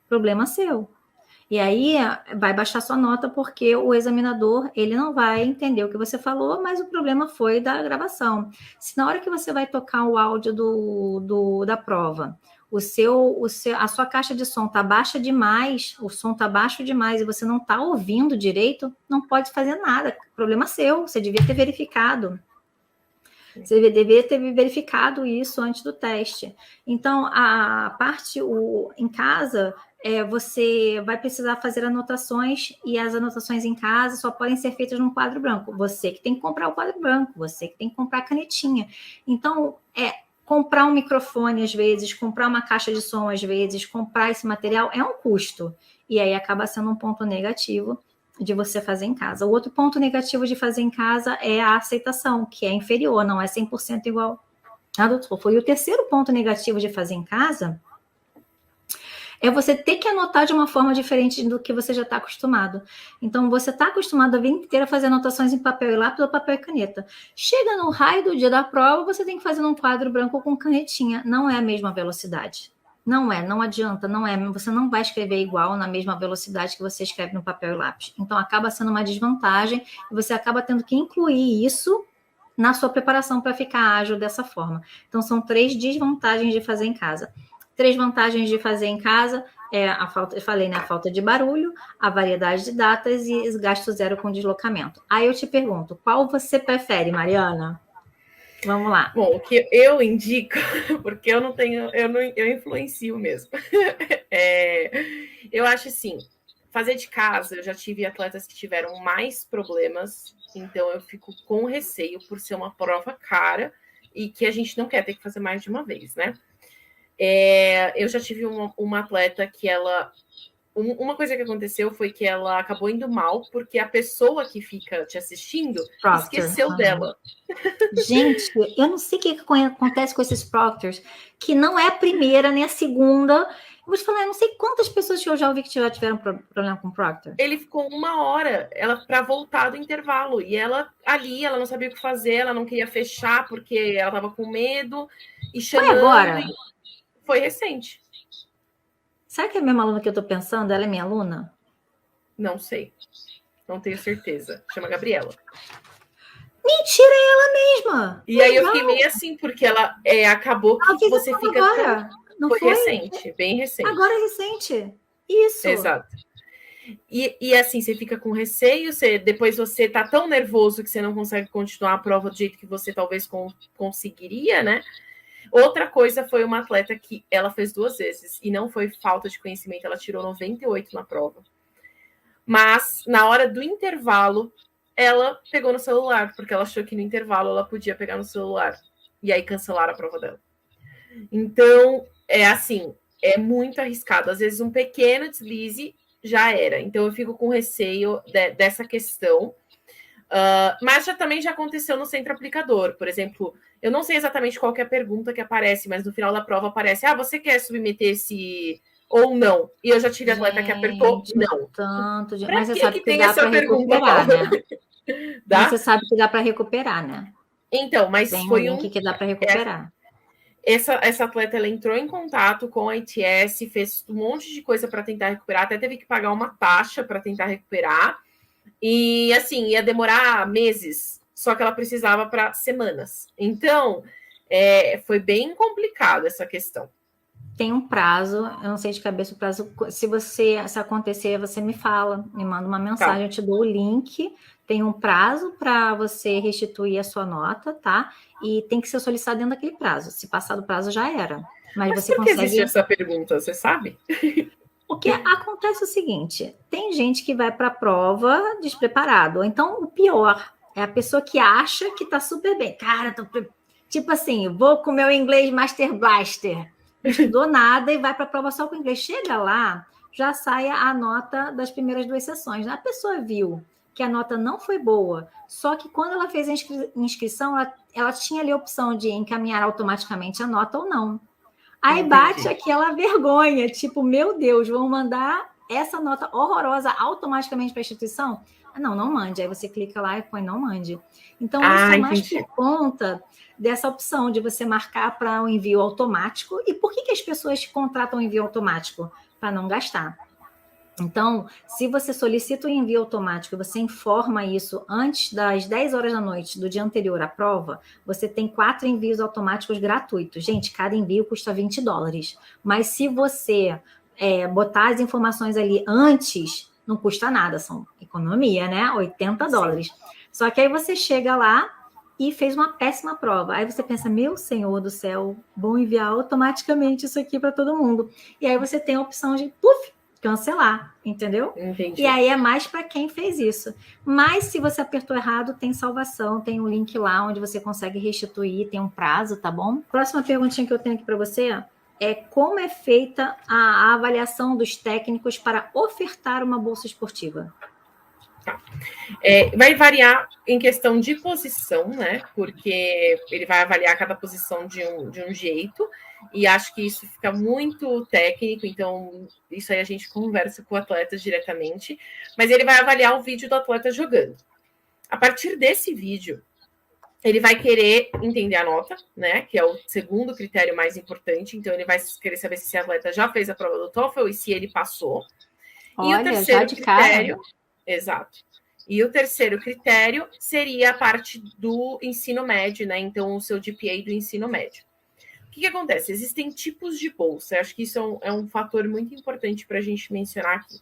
problema seu. E aí vai baixar sua nota porque o examinador ele não vai entender o que você falou, mas o problema foi da gravação. Se na hora que você vai tocar o áudio da prova, a sua caixa de som está baixa demais, o som está baixo demais e você não está ouvindo direito, não pode fazer nada. Problema seu, você devia ter verificado. Você deveria ter verificado isso antes do teste. Então, a parte em casa, você vai precisar fazer anotações e as anotações em casa só podem ser feitas num quadro branco. Você que tem que comprar o quadro branco, você que tem que comprar a canetinha. Então, comprar um microfone às vezes, comprar uma caixa de som às vezes, comprar esse material é um custo. E aí acaba sendo um ponto negativo de você fazer em casa. O outro ponto negativo de fazer em casa é a aceitação, que é inferior, não é 100% igual a do TOEFL. E o terceiro ponto negativo de fazer em casa é você ter que anotar de uma forma diferente do que você já está acostumado. Então, você está acostumado a vida inteira a fazer anotações em papel e lápis ou papel e caneta. Chega no raio do dia da prova, você tem que fazer num quadro branco com canetinha. Não é a mesma velocidade. Não adianta, você não vai escrever igual na mesma velocidade que você escreve no papel e lápis. Então, acaba sendo uma desvantagem e você acaba tendo que incluir isso na sua preparação para ficar ágil dessa forma. Então, são 3 desvantagens de fazer em casa. 3 vantagens de fazer em casa a falta, eu falei, né? A falta de barulho, a variedade de datas e gasto zero com deslocamento. Aí eu te pergunto, qual você prefere, Mariana? Vamos lá. Bom, o que eu indico, porque eu não tenho, eu influencio mesmo. Eu acho assim, fazer de casa, eu já tive atletas que tiveram mais problemas, então eu fico com receio por ser uma prova cara e que a gente não quer ter que fazer mais de uma vez, né? Eu já tive uma atleta que ela... Uma coisa que aconteceu foi que ela acabou indo mal porque a pessoa que fica te assistindo esqueceu dela. Gente, eu não sei o que acontece com esses proctors, que não é a primeira nem a segunda. Eu vou te falar, eu não sei quantas pessoas que eu já ouvi que já tiveram problema com proctor. Ele ficou 1 hora para voltar do intervalo. E ela ali, ela não sabia o que fazer, ela não queria fechar porque ela estava com medo. E chamando. Foi agora? Foi recente. Será que é a mesma aluna que eu tô pensando? Ela é minha aluna? Não sei. Não tenho certeza. Chama Gabriela. Mentira, é ela mesma! E aí eu fiquei meio assim, porque ela acabou que você fica... Agora. Não foi? Recente, bem recente. Agora é recente. Isso. Exato. E assim, você fica com receio, depois você tá tão nervoso que você não consegue continuar a prova do jeito que você talvez conseguiria, né? Outra coisa foi uma atleta que ela fez 2 vezes e não foi falta de conhecimento, ela tirou 98 na prova. Mas na hora do intervalo, ela pegou no celular, porque ela achou que no intervalo ela podia pegar no celular. E aí cancelaram a prova dela. Então, é muito arriscado. Às vezes um pequeno deslize já era. Então eu fico com receio dessa questão. Mas também já aconteceu no centro aplicador. Por exemplo, eu não sei exatamente qual que é a pergunta que aparece, mas no final da prova aparece: você quer submeter esse ou não? E eu já tive atleta que apertou não. Mas você sabe que dá para recuperar, né? Dá? Mas você sabe que dá para recuperar, né? Então, mas tem foi um link que dá para recuperar. Essa atleta, ela entrou em contato com a ITS, fez um monte de coisa para tentar recuperar, até teve que pagar uma taxa para tentar recuperar. E, assim, ia demorar meses, só que ela precisava para semanas. Então, foi bem complicado essa questão. Tem um prazo, eu não sei de cabeça o prazo. Se acontecer, você me fala, me manda uma mensagem, eu te dou o link. Tem um prazo para você restituir a sua nota, tá? E tem que ser solicitado dentro daquele prazo. Se passar do prazo, já era. Mas você por que existe essa pergunta, você sabe? O que acontece é o seguinte: tem gente que vai para a prova despreparado. Ou então, o pior é a pessoa que acha que está super bem. Cara, tipo assim, vou com o meu inglês Master Blaster. Não estudou nada e vai para a prova só com inglês. Chega lá, já sai a nota das primeiras 2 sessões. A pessoa viu que a nota não foi boa, só que quando ela fez a inscrição, ela tinha ali a opção de encaminhar automaticamente a nota ou não. Aí bate aquela vergonha, tipo, meu Deus, vão mandar essa nota horrorosa automaticamente para a instituição? Não mande. Aí você clica lá e põe não mande. Então, isso é mais por conta dessa opção de você marcar para um envio automático. E por que as pessoas contratam envio automático? Para não gastar. Então, se você solicita o envio automático e você informa isso antes das 10 horas da noite do dia anterior à prova, você tem 4 envios automáticos gratuitos. Gente, cada envio custa $20. Mas se você botar as informações ali antes, não custa nada, são economia, né? $80. Sim. Só que aí você chega lá e fez uma péssima prova. Aí você pensa, meu Senhor do céu, vou enviar automaticamente isso aqui para todo mundo. E aí você tem a opção de, cancelar, entendeu? Entendi. E aí é mais para quem fez isso. Mas se você apertou errado, tem salvação, tem um link lá onde você consegue restituir, tem um prazo, tá bom? Próxima perguntinha que eu tenho aqui para você é como é feita a avaliação dos técnicos para ofertar uma bolsa esportiva? Vai variar em questão de posição, né? Porque ele vai avaliar cada posição de um jeito, e acho que isso fica muito técnico, então isso aí a gente conversa com o atleta diretamente, mas ele vai avaliar o vídeo do atleta jogando. A partir desse vídeo, ele vai querer entender a nota, né? Que é o segundo critério mais importante, então ele vai querer saber se esse atleta já fez a prova do TOEFL e se ele passou. Olha, e o terceiro critério... Cara. Exato. E o terceiro critério seria a parte do ensino médio, né? Então, o seu GPA do ensino médio. O que acontece? Existem tipos de bolsa. Eu acho que isso é um fator muito importante para a gente mencionar aqui.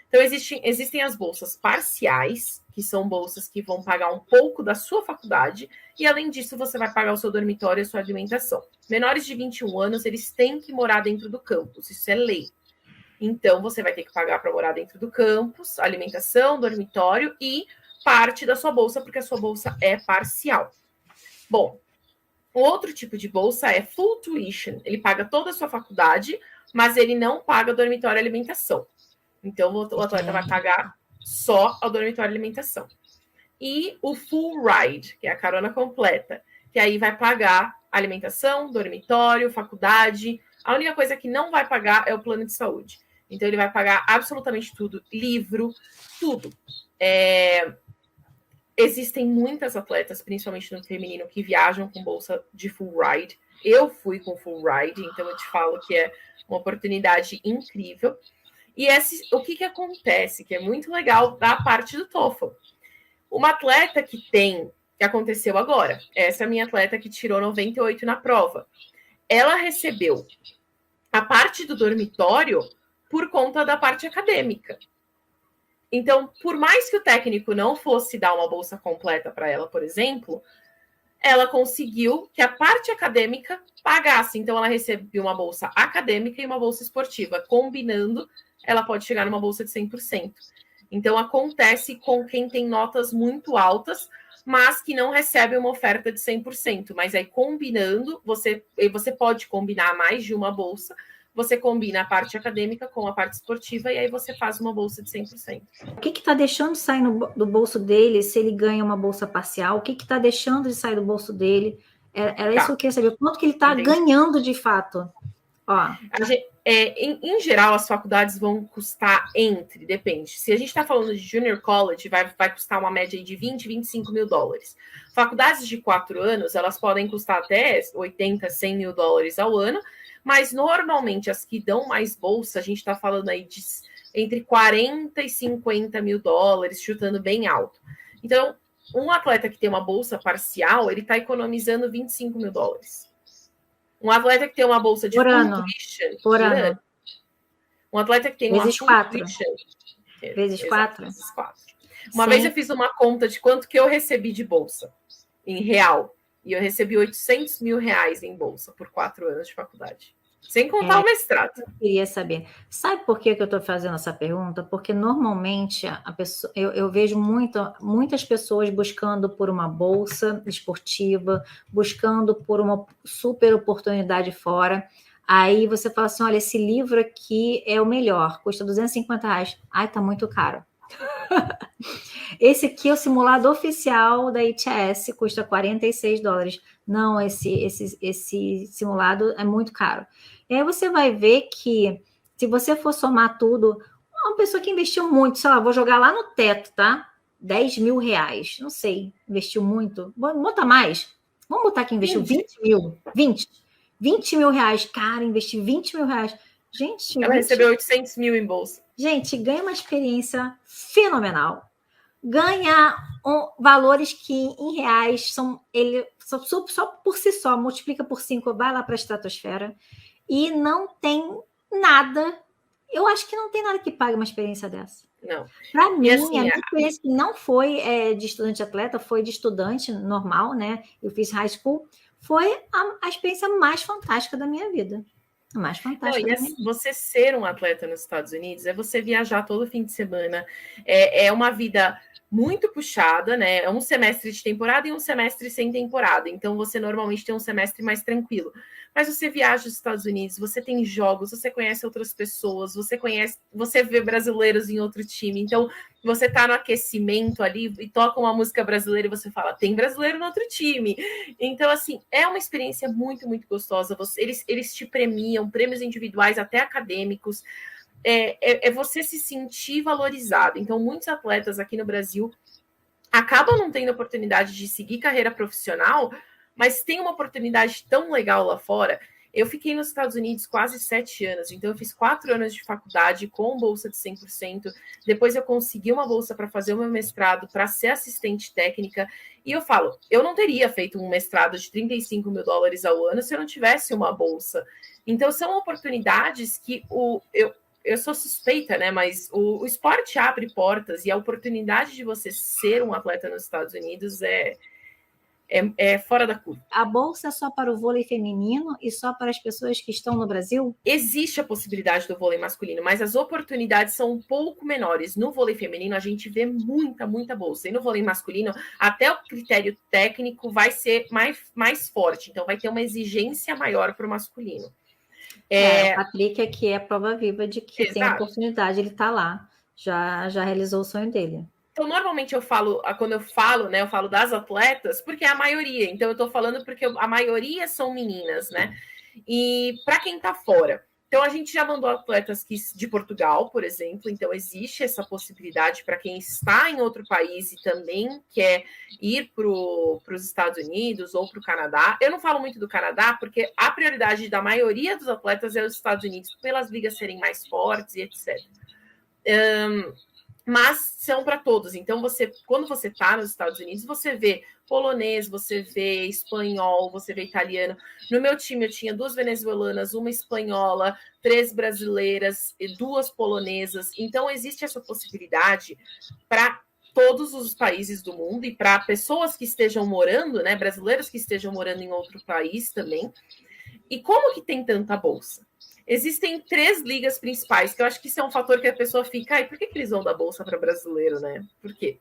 Então, existem as bolsas parciais, que são bolsas que vão pagar um pouco da sua faculdade, e além disso, você vai pagar o seu dormitório e a sua alimentação. Menores de 21 anos, eles têm que morar dentro do campus, isso é lei. Então, você vai ter que pagar para morar dentro do campus, alimentação, dormitório e parte da sua bolsa, porque a sua bolsa é parcial. Bom, o outro tipo de bolsa é full tuition. Ele paga toda a sua faculdade, mas ele não paga dormitório e alimentação. Então, o atleta vai pagar só ao dormitório e alimentação. E o full ride, que é a carona completa, que aí vai pagar alimentação, dormitório, faculdade. A única coisa que não vai pagar é o plano de saúde. Então, ele vai pagar absolutamente tudo, livro, tudo. Existem muitas atletas, principalmente no feminino, que viajam com bolsa de full ride. Eu fui com full ride, então eu te falo que é uma oportunidade incrível. E o que acontece, que é muito legal da parte do TOEFL. Uma atleta que aconteceu agora, essa é a minha atleta que tirou 98 na prova. Ela recebeu a parte do dormitório por conta da parte acadêmica. Então, por mais que o técnico não fosse dar uma bolsa completa para ela, por exemplo, ela conseguiu que a parte acadêmica pagasse. Então, ela recebeu uma bolsa acadêmica e uma bolsa esportiva. Combinando, ela pode chegar numa bolsa de 100%. Então, acontece com quem tem notas muito altas, mas que não recebe uma oferta de 100%. Mas aí, combinando, você pode combinar mais de uma bolsa. Você combina a parte acadêmica com a parte esportiva e aí você faz uma bolsa de 100%. O que está deixando de sair do bolso dele se ele ganha uma bolsa parcial? O que está deixando de sair do bolso dele? Era isso que eu queria saber. Quanto que ele está ganhando de fato? Ó. Em geral, as faculdades vão custar depende. Se a gente está falando de junior college, vai custar uma média de 20, 25 mil dólares. Faculdades de 4 anos, elas podem custar até 80, 100 mil dólares ao ano, mas normalmente as que dão mais bolsa, a gente está falando aí de entre 40 e 50 mil dólares, chutando bem alto. Então, um atleta que tem uma bolsa parcial, ele está economizando 25 mil dólares. Um atleta que tem uma bolsa de por ano. Um atleta que tem uma vezes 4. Vezes 4. Uma vez eu fiz uma conta de quanto que eu recebi de bolsa em real. E eu recebi 800 mil reais em bolsa por 4 anos de faculdade. Sem contar o mestrado. Eu queria saber. Sabe por que eu estou fazendo essa pergunta? Porque normalmente eu vejo muitas pessoas buscando por uma bolsa esportiva, buscando por uma super oportunidade fora. Aí você fala assim, olha, esse livro aqui é o melhor, custa R$250. Ai, tá muito caro. Esse aqui é o simulado oficial da ITS, custa $46. Não, esse simulado é muito caro. E aí você vai ver que, se você for somar tudo, uma pessoa que investiu muito, sei lá, vou jogar lá no teto, tá? R$10 mil, não sei, investiu muito. Vamos botar mais. Vamos botar que investiu 20 mil. 20 mil reais. Cara, investi 20 mil reais. Gente, ela recebeu 800 mil em bolsa. Gente, ganha uma experiência fenomenal. Ganha valores que em reais só por si só, multiplica por 5, vai lá para a estratosfera e não tem nada. Eu acho que não tem nada que pague uma experiência dessa. Não. Para mim, assim, a minha experiência não foi de estudante atleta, foi de estudante normal, né? Eu fiz high school, foi a experiência mais fantástica da minha vida. Mais fantástico. Você ser um atleta nos Estados Unidos é você viajar todo fim de semana. É uma vida muito puxada, né? É um semestre de temporada e um semestre sem temporada. Então, você normalmente tem um semestre mais tranquilo. Mas você viaja aos Estados Unidos, você tem jogos, você conhece outras pessoas, você vê brasileiros em outro time. Então, você tá no aquecimento ali e toca uma música brasileira e você fala, tem brasileiro no outro time. Então, assim, é uma experiência muito, muito gostosa. Eles te premiam, prêmios individuais, até acadêmicos. É você se sentir valorizado. Então, muitos atletas aqui no Brasil acabam não tendo oportunidade de seguir carreira profissional, mas tem uma oportunidade tão legal lá fora. Eu fiquei nos Estados Unidos quase 7 anos, então eu fiz 4 anos de faculdade com bolsa de 100%. Depois eu consegui uma bolsa para fazer o meu mestrado, para ser assistente técnica. E eu falo, eu não teria feito um mestrado de $35 mil ao ano se eu não tivesse uma bolsa. Então são oportunidades que eu sou suspeita, né? Mas o esporte abre portas e a oportunidade de você ser um atleta nos Estados Unidos é fora da curva. A bolsa é só para o vôlei feminino e só para as pessoas que estão no Brasil? Existe a possibilidade do vôlei masculino, mas as oportunidades são um pouco menores. No vôlei feminino, a gente vê muita bolsa. E no vôlei masculino, até o critério técnico vai ser mais forte. Então, vai ter uma exigência maior para o masculino. O Patrick aqui é a prova viva de que tem oportunidade, ele está lá, já realizou o sonho dele. Então, normalmente quando eu falo, né, eu falo das atletas, porque é a maioria. Então, eu estou falando porque a maioria são meninas, né? E para quem está fora. Então, a gente já mandou atletas de Portugal, por exemplo. Então, existe essa possibilidade para quem está em outro país e também quer ir para os Estados Unidos ou para o Canadá. Eu não falo muito do Canadá, porque a prioridade da maioria dos atletas é os Estados Unidos, pelas ligas serem mais fortes e etc. Mas são para todos. Então, quando você está nos Estados Unidos, você vê polonês, você vê espanhol, você vê italiano. No meu time, eu tinha 2 venezuelanas, 1 espanhola, 3 brasileiras e 2 polonesas. Então, existe essa possibilidade para todos os países do mundo e para pessoas que estejam morando, né, brasileiros que estejam morando em outro país também. E como que tem tanta bolsa? Existem 3 ligas principais, que eu acho que isso é um fator que a pessoa fica, por que eles vão dar bolsa para brasileiro, né? Por quê?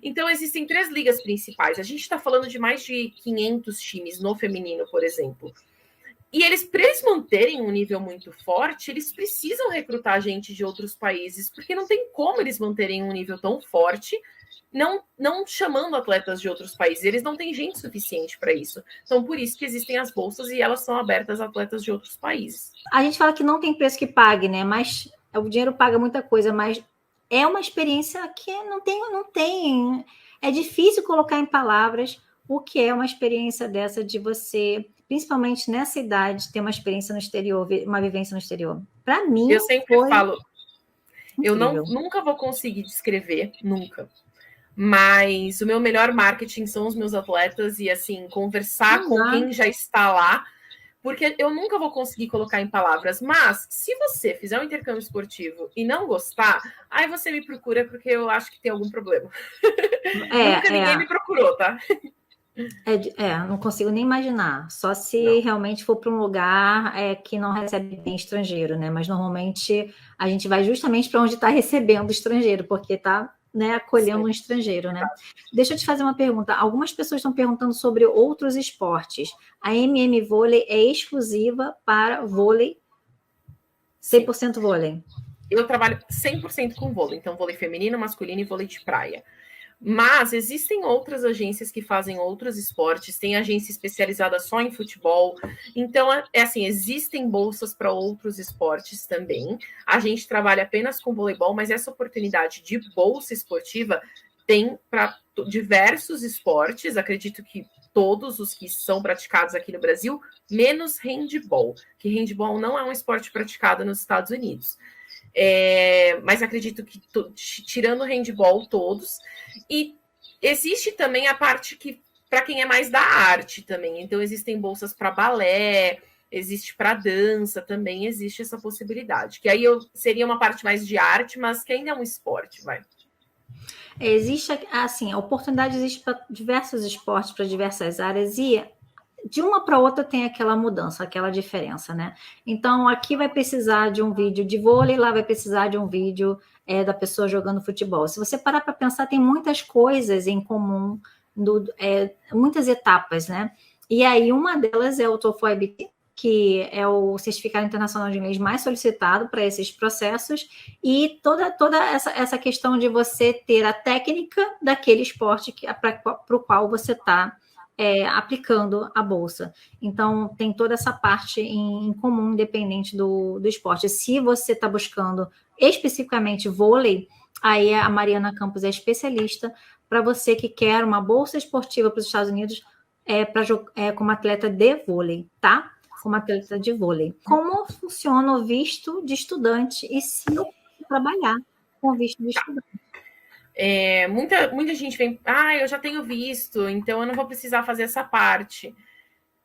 Então, existem 3 ligas principais. A gente está falando de mais de 500 times no feminino, por exemplo. E para eles manterem um nível muito forte, eles precisam recrutar gente de outros países, porque não tem como eles manterem um nível tão forte não chamando atletas de outros países. Eles não têm gente suficiente para isso. Então, por isso que existem as bolsas e elas são abertas a atletas de outros países. A gente fala que não tem preço que pague, né? Mas o dinheiro paga muita coisa, mas é uma experiência que não tem. É difícil colocar em palavras o que é uma experiência dessa de você, principalmente nessa idade, ter uma experiência no exterior, uma vivência no exterior. Para mim, eu sempre falo, incrível. Eu nunca vou conseguir descrever, nunca. Mas o meu melhor marketing são os meus atletas e, assim, conversar com quem já está lá, porque eu nunca vou conseguir colocar em palavras. Mas, se você fizer um intercâmbio esportivo e não gostar, aí você me procura, porque eu acho que tem algum problema. Nunca ninguém me procurou, tá? Não consigo nem imaginar. Só se realmente for para um lugar que não recebe bem estrangeiro, né? Mas, normalmente, a gente vai justamente para onde está recebendo estrangeiro, porque está... né, acolhendo um estrangeiro, né? Deixa eu te fazer uma pergunta. Algumas pessoas estão perguntando sobre outros esportes. A MM Vôlei é exclusiva para vôlei? 100% vôlei? Eu trabalho 100% com vôlei. Então, vôlei feminino, masculino e vôlei de praia. Mas existem outras agências que fazem outros esportes, tem agência especializada só em futebol. Então, assim, existem bolsas para outros esportes também. A gente trabalha apenas com voleibol, mas essa oportunidade de bolsa esportiva tem para diversos esportes. Acredito que todos os que são praticados aqui no Brasil, menos handball, que handball não é um esporte praticado nos Estados Unidos. Mas acredito que tirando o handball todos, e existe também a parte que para quem é mais da arte também, então existem bolsas para balé, existe para dança também, existe essa possibilidade, que aí seria uma parte mais de arte, mas que ainda é um esporte, vai. Existe, assim, a oportunidade existe para diversos esportes, para diversas áreas, e de uma para outra tem aquela mudança, aquela diferença, né? Então, aqui vai precisar de um vídeo de vôlei, lá vai precisar de um vídeo da pessoa jogando futebol. Se você parar para pensar, tem muitas coisas em comum, muitas etapas, né? E aí, uma delas é o TOEFL IBT, que é o certificado internacional de inglês mais solicitado para esses processos, e toda essa questão de você ter a técnica daquele esporte para o qual você está aplicando a bolsa. Então, tem toda essa parte em comum, independente do esporte. Se você está buscando especificamente vôlei, aí a Mariana Campos é especialista para você que quer uma bolsa esportiva para os Estados Unidos como atleta de vôlei, tá? como atleta de vôlei. Como funciona o visto de estudante e se eu trabalhar com visto de estudante? Muita gente vem, eu já tenho visto, então eu não vou precisar fazer essa parte.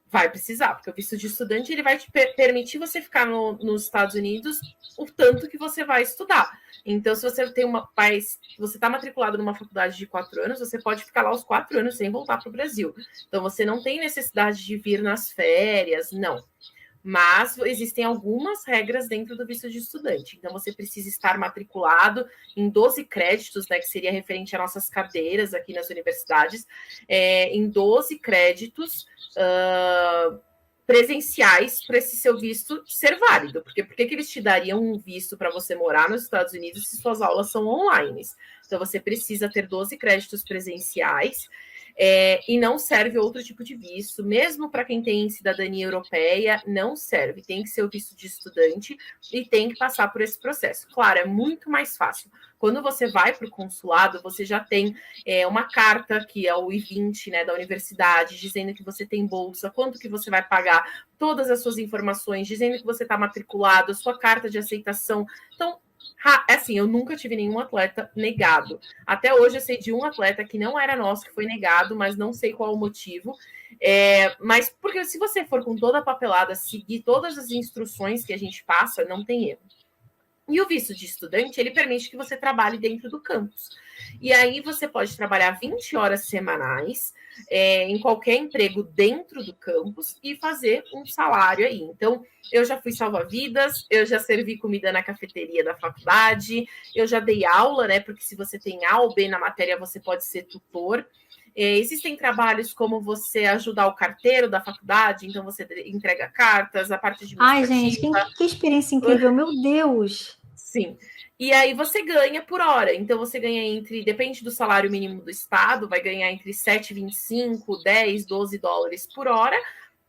Vai precisar, porque o visto de estudante ele vai te permitir você ficar nos Estados Unidos o tanto que você vai estudar. Então, se você tem você está matriculado numa faculdade de 4 anos, você pode ficar lá os 4 anos sem voltar para o Brasil. Então, você não tem necessidade de vir nas férias, não. Mas existem algumas regras dentro do visto de estudante. Então, você precisa estar matriculado em 12 créditos, né, que seria referente a nossas cadeiras aqui nas universidades, em 12 créditos presenciais para esse seu visto ser válido. Porque por que eles te dariam um visto para você morar nos Estados Unidos se suas aulas são online? Então, você precisa ter 12 créditos presenciais. E não serve outro tipo de visto, mesmo para quem tem cidadania europeia, não serve, tem que ser o visto de estudante e tem que passar por esse processo. Claro, é muito mais fácil. Quando você vai para o consulado, você já tem uma carta, que é o I-20, né, da universidade, dizendo que você tem bolsa, quanto que você vai pagar, todas as suas informações, dizendo que você está matriculado, a sua carta de aceitação. Então, assim, eu nunca tive nenhum atleta negado. Até hoje eu sei de um atleta que não era nosso, que foi negado, mas não sei qual o motivo. Mas porque se você for com toda a papelada, seguir todas as instruções que a gente passa, não tem erro. E o visto de estudante, ele permite que você trabalhe dentro do campus. E aí você pode trabalhar 20 horas semanais em qualquer emprego dentro do campus e fazer um salário aí. Então, eu já fui salva-vidas, eu já servi comida na cafeteria da faculdade, eu já dei aula, né? Porque se você tem A ou B na matéria, você pode ser tutor. Existem trabalhos como você ajudar o carteiro da faculdade, então você entrega cartas, a parte de Ai, gente, que experiência incrível, meu Deus! Sim. E aí você ganha por hora. Então você ganha depende do salário mínimo do estado, vai ganhar entre 7,25, 10, 12 dólares por hora.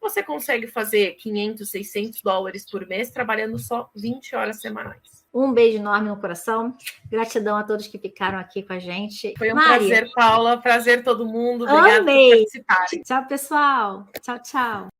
Você consegue fazer 500, 600 dólares por mês trabalhando só 20 horas semanais. Um beijo enorme no coração. Gratidão a todos que ficaram aqui com a gente. Foi um prazer, Paula. Prazer todo mundo. Obrigada por participar. Tchau, pessoal. Tchau, tchau.